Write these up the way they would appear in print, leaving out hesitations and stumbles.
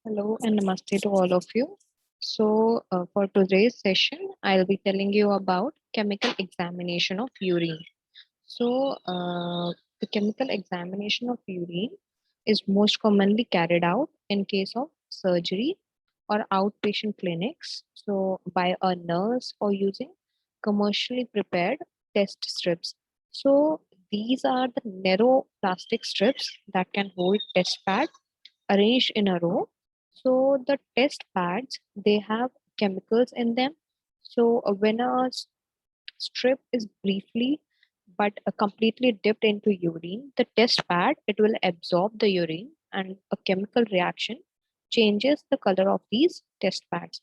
Hello and namaste to all of you. For today's session, I'll be telling you about chemical examination of urine. The chemical examination of urine is most commonly carried out in case of surgery or outpatient clinics. By a nurse or using commercially prepared test strips. So, these are the narrow plastic strips that can hold test pad arranged in a row. So the test pads they have chemicals in them. When strip is briefly but completely dipped into urine, the test pad it will absorb the urine and a chemical reaction changes the color of these test pads.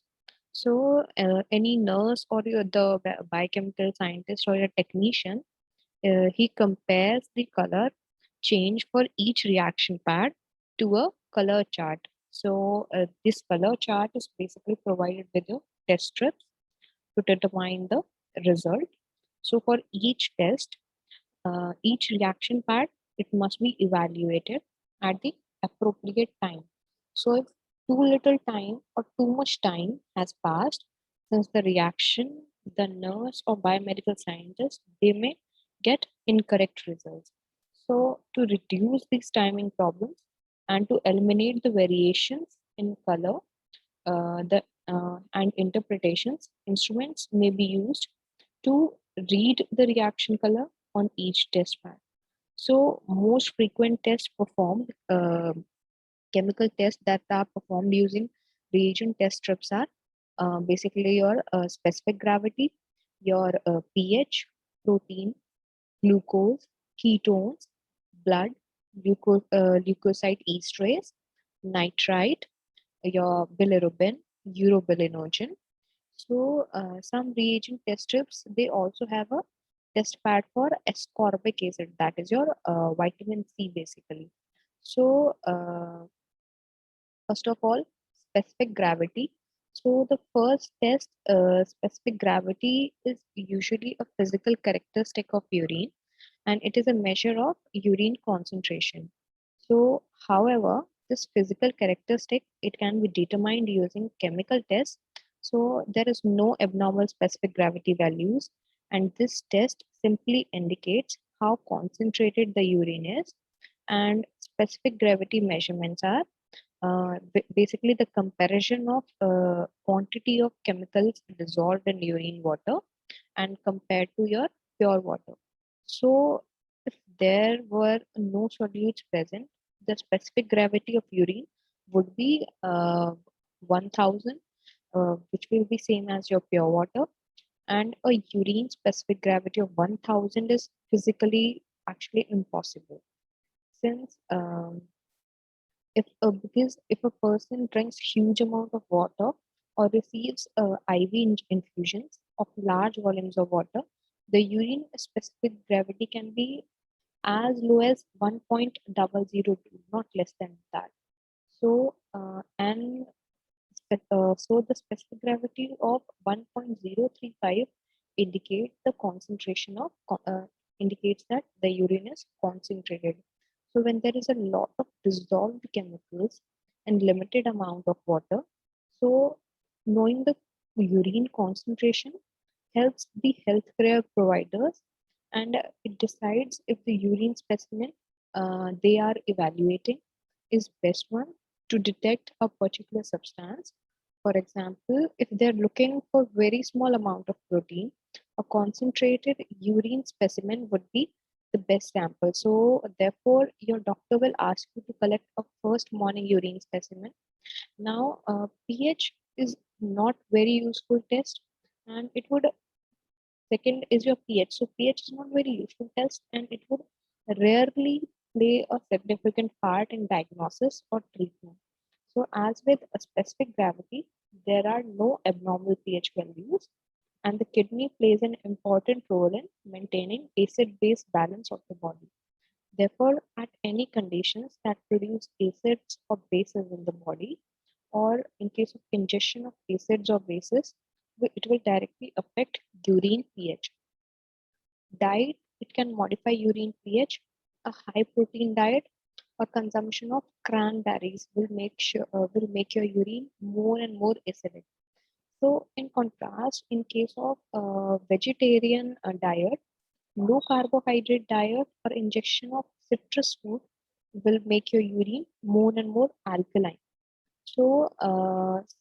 Any nurse or the biochemical scientist or a technician, he compares the color change for each reaction pad to a color chart. This color chart is basically provided with your test strips to determine the result. So, for each test, each reaction pad it must be evaluated at the appropriate time. So, if too little time or too much time has passed since the reaction, the nurse or biomedical scientist they may get incorrect results. So, to reduce these timing problems and to eliminate the variations in color, the and interpretations, instruments may be used to read the reaction color on each test pad. So, most frequent tests performed, chemical tests that are performed using reagent test strips are basically your specific gravity, your pH, protein, glucose, ketones, blood, leukocyte esterase, nitrite, your bilirubin, urobilinogen. Some reagent test strips they also have a test pad for ascorbic acid, that is your vitamin C basically. So, first of all, specific gravity. So, the first test, specific gravity, is usually a physical characteristic of urine and it is a measure of urine concentration. So, however, this physical characteristic it can be determined using chemical tests. So, there is no abnormal specific gravity values, and this test simply indicates how concentrated the urine is. And specific gravity measurements are basically the comparison of quantity of chemicals dissolved in urine water and compared to your pure water. So, if there were no solutes present, the specific gravity of urine would be 1000, which will be same as your pure water. And a urine specific gravity of 1000 is physically actually impossible since because if a person drinks huge amount of water or receives IV infusions of large volumes of water, the urine specific gravity can be as low as 1.002, not less than that. So the specific gravity of 1.035 indicates the concentration of indicates that the urine is concentrated. So when there is a lot of dissolved chemicals and limited amount of water, so knowing the urine concentration helps the healthcare providers and it decides if the urine specimen they are evaluating is best one to detect a particular substance. For example, if they're looking for very small amount of protein, a concentrated urine specimen would be the best sample. So therefore, your doctor will ask you to collect a first morning urine specimen. Now, pH is not very useful test, and it would second is your pH. So pH is not very useful test, and it would rarely play a significant part in diagnosis or treatment. So as with a specific gravity, there are no abnormal pH values, and the kidney plays an important role in maintaining acid-base balance of the body. Therefore, at any conditions that produce acids or bases in the body, or in case of ingestion of acids or bases, it will directly affect urine pH. Diet, it can modify urine pH. A high protein diet or consumption of cranberries will make your urine more and more acidic. So in contrast, in case of vegetarian diet, low carbohydrate diet or injection of citrus fruit will make your urine more and more alkaline. So,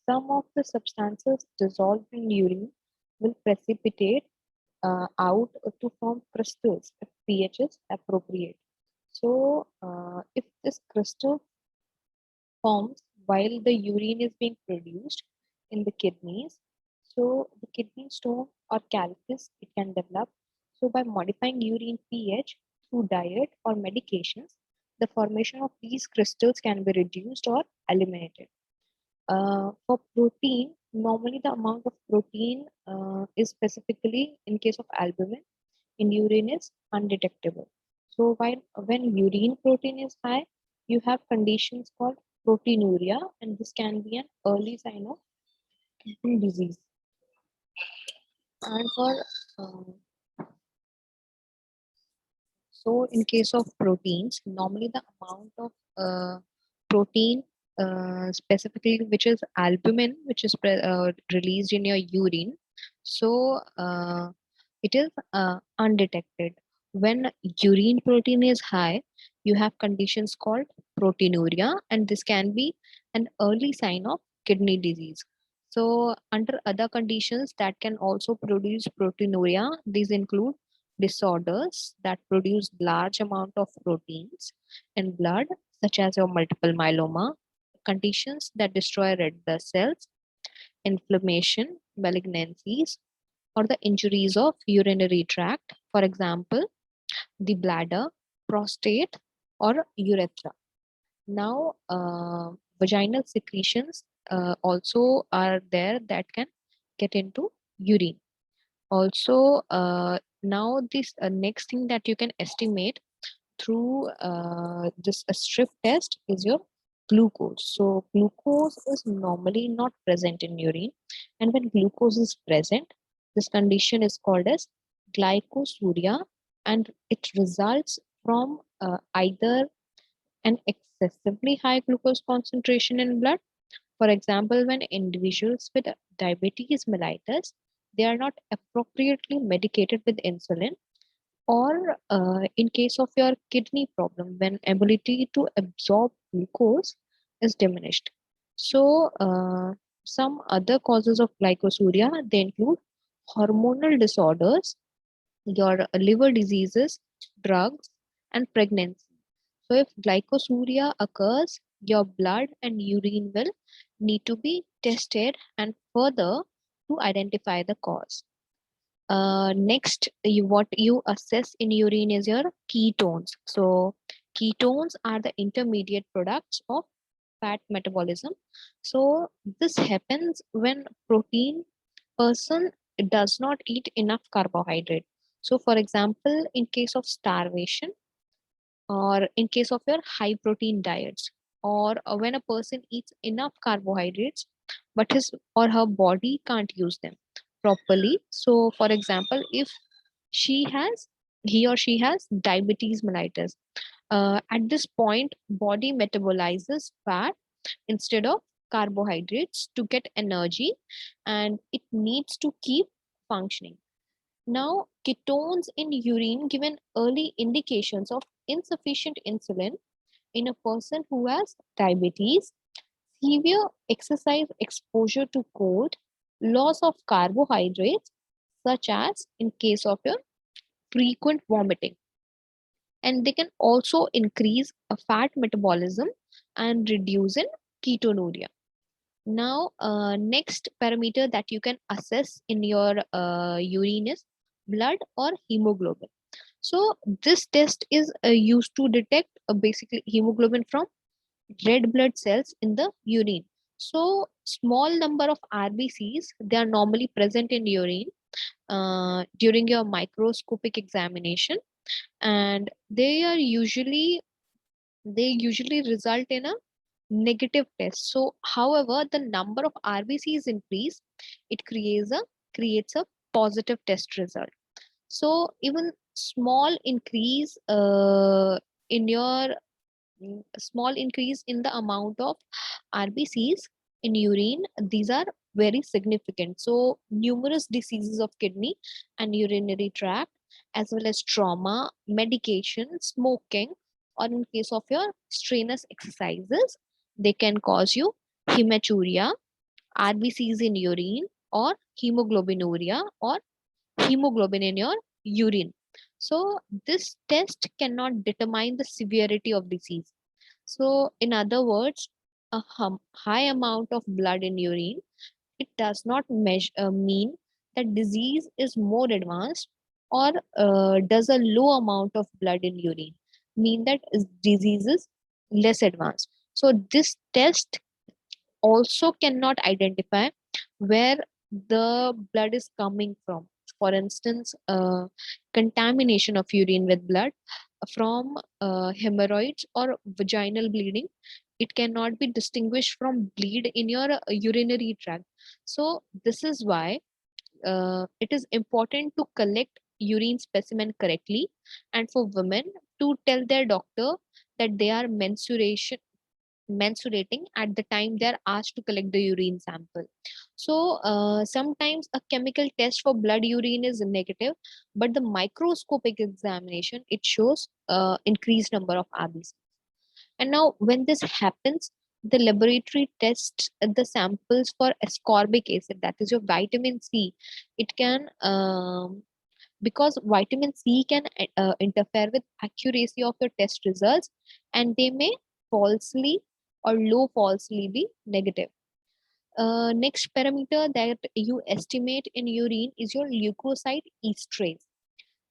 some of the substances dissolved in urine will precipitate out to form crystals if pH is appropriate. So, if this crystal forms while the urine is being produced in the kidneys, so the kidney stone or calculus it can develop. So, by modifying urine pH through diet or medications, the formation of these crystals can be reduced or eliminated. For protein, normally the amount of protein is specifically in case of albumin in urine is undetectable. So when urine protein is high, you have conditions called proteinuria, and this can be an early sign of kidney disease. And for so in case of proteins, normally the amount of protein specifically which is albumin, which is released in your urine, so it is undetected. When urine protein is high, you have conditions called proteinuria, and this can be an early sign of kidney disease. So under other conditions that can also produce proteinuria, these include disorders that produce large amount of proteins in blood, such as your multiple myeloma, conditions that destroy red blood cells, inflammation, malignancies, or the injuries of urinary tract, for example, the bladder, prostate, or urethra. Now, vaginal secretions also are there that can get into urine. Also, now this next thing that you can estimate through this strip test is your glucose. So glucose is normally not present in urine, and when glucose is present, this condition is called as glycosuria, and it results from either an excessively high glucose concentration in blood. For example, when individuals with diabetes mellitus they are not appropriately medicated with insulin, or in case of your kidney problem when ability to absorb glucose is diminished. So some other causes of glycosuria they include hormonal disorders, your liver diseases, drugs, and pregnancy. So if glycosuria occurs, your blood and urine will need to be tested and further to identify the cause. Next, what you assess in urine is your ketones. So ketones are the intermediate products of fat metabolism. So this happens when protein person does not eat enough carbohydrate. So for example, in case of starvation or in case of your high protein diets, or when a person eats enough carbohydrates but his or her body can't use them properly. So for example, if she has he or she has diabetes mellitus, at this point body metabolizes fat instead of carbohydrates to get energy, and it needs to keep functioning. Now, ketones in urine give an early indications of insufficient insulin in a person who has diabetes, severe exercise exposure to cold, loss of carbohydrates, such as in case of your frequent vomiting. And they can also increase a fat metabolism and reduce in ketonuria. Now, next parameter that you can assess in your urine is blood or hemoglobin. So this test is used to detect basically hemoglobin from red blood cells in the urine. So small number of RBCs they are normally present in urine during your microscopic examination, and they usually result in a negative test. So, however, the number of RBCs increase, it creates a positive test result. So, even small increase in your A small increase in the amount of RBCs in urine, these are very significant. So numerous diseases of kidney and urinary tract, as well as trauma, medication, smoking, or in case of your strenuous exercises, they can cause you hematuria, RBCs in urine, or hemoglobinuria, or hemoglobin in your urine. So this test cannot determine the severity of disease. So in other words, a high amount of blood in urine, it does not mean that disease is more advanced, or does a low amount of blood in urine mean that disease is less advanced. So this test also cannot identify where the blood is coming from. For instance, contamination of urine with blood from hemorrhoids or vaginal bleeding, it cannot be distinguished from bleed in your urinary tract. So this is why it is important to collect urine specimen correctly, and for women to tell their doctor that they are mensurating at the time they are asked to collect the urine sample. So sometimes a chemical test for blood urine is negative, but the microscopic examination, it shows increased number of RBC. And now when this happens, the laboratory tests the samples for ascorbic acid, that is your vitamin C. It can because vitamin C can interfere with accuracy of your test results, and they may falsely or low falsely be negative. Next parameter that you estimate in urine is your leukocyte esterase.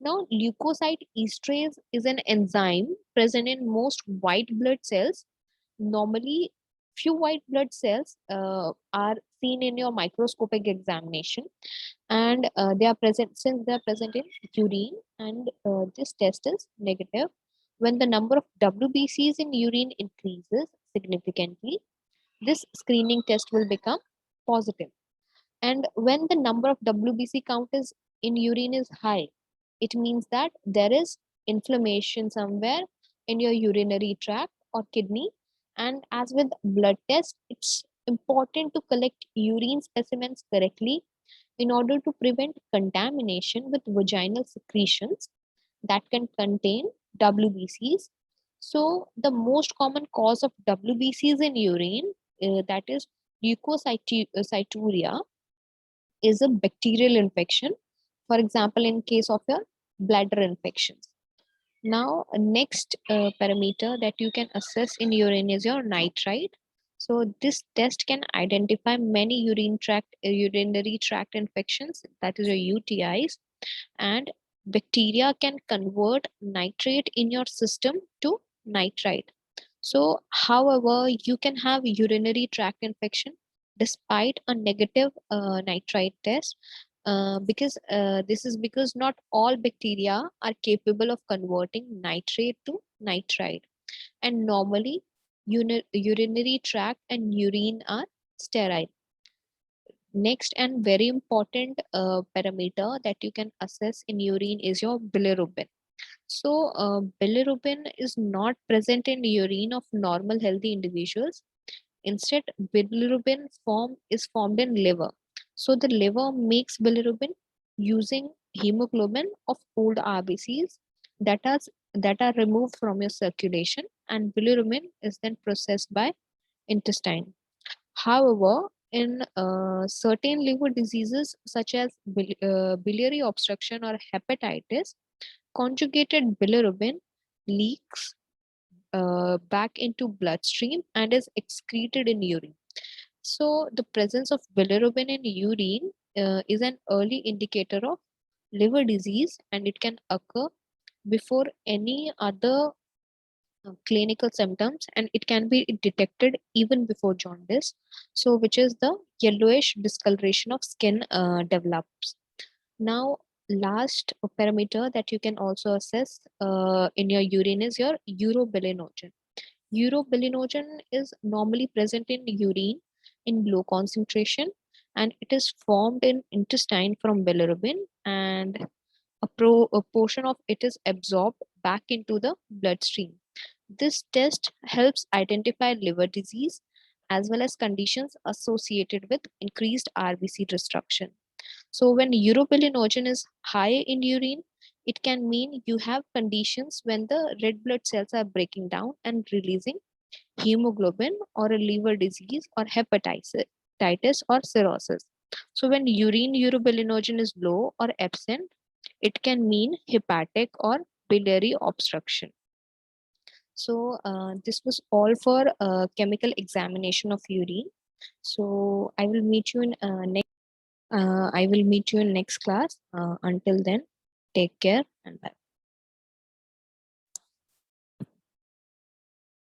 Now, leukocyte esterase is an enzyme present in most white blood cells. Normally, few white blood cells are seen in your microscopic examination, and they are present since they are present in urine, and this test is negative. When the number of WBCs in urine increases significantly, this screening test will become positive. And when the number of WBC count is in urine is high, it means that there is inflammation somewhere in your urinary tract or kidney. And as with blood test, it's important to collect urine specimens correctly in order to prevent contamination with vaginal secretions that can contain WBCs. So the most common cause of WBCs in urine, that is leukocyturia, is a bacterial infection. For example, in case of your bladder infections. Now, next parameter that you can assess in urine is your nitrite. So this test can identify many urinary tract infections, that is your UTIs, and bacteria can convert nitrate in your system to nitrite. So, however, you can have urinary tract infection despite a negative nitrite test, because this is because not all bacteria are capable of converting nitrate to nitrite, and normally urinary tract and urine are sterile. Next and very important parameter that you can assess in urine is your bilirubin. So, bilirubin is not present in urine of normal healthy individuals. Instead, bilirubin is formed in liver. So, the liver makes bilirubin using hemoglobin of old RBCs that are that are removed from your circulation, and bilirubin is then processed by intestine. However, in certain liver diseases such as biliary obstruction or hepatitis, conjugated bilirubin leaks back into bloodstream and is excreted in urine. So the presence of bilirubin in urine is an early indicator of liver disease, and it can occur before any other clinical symptoms, and it can be detected even before jaundice, so which is the yellowish discoloration of skin develops. Now, last parameter that you can also assess in your urine is your urobilinogen. Urobilinogen is normally present in urine in low concentration, and it is formed in intestine from bilirubin, and a portion of it is absorbed back into the bloodstream. This test helps identify liver disease as well as conditions associated with increased RBC destruction. So when urobilinogen is high in urine, it can mean you have conditions when the red blood cells are breaking down and releasing hemoglobin, or a liver disease or hepatitis or cirrhosis. So when urine urobilinogen is low or absent, it can mean hepatic or biliary obstruction. So this was all for chemical examination of urine. So I will meet you in next class. Until then, take care and bye.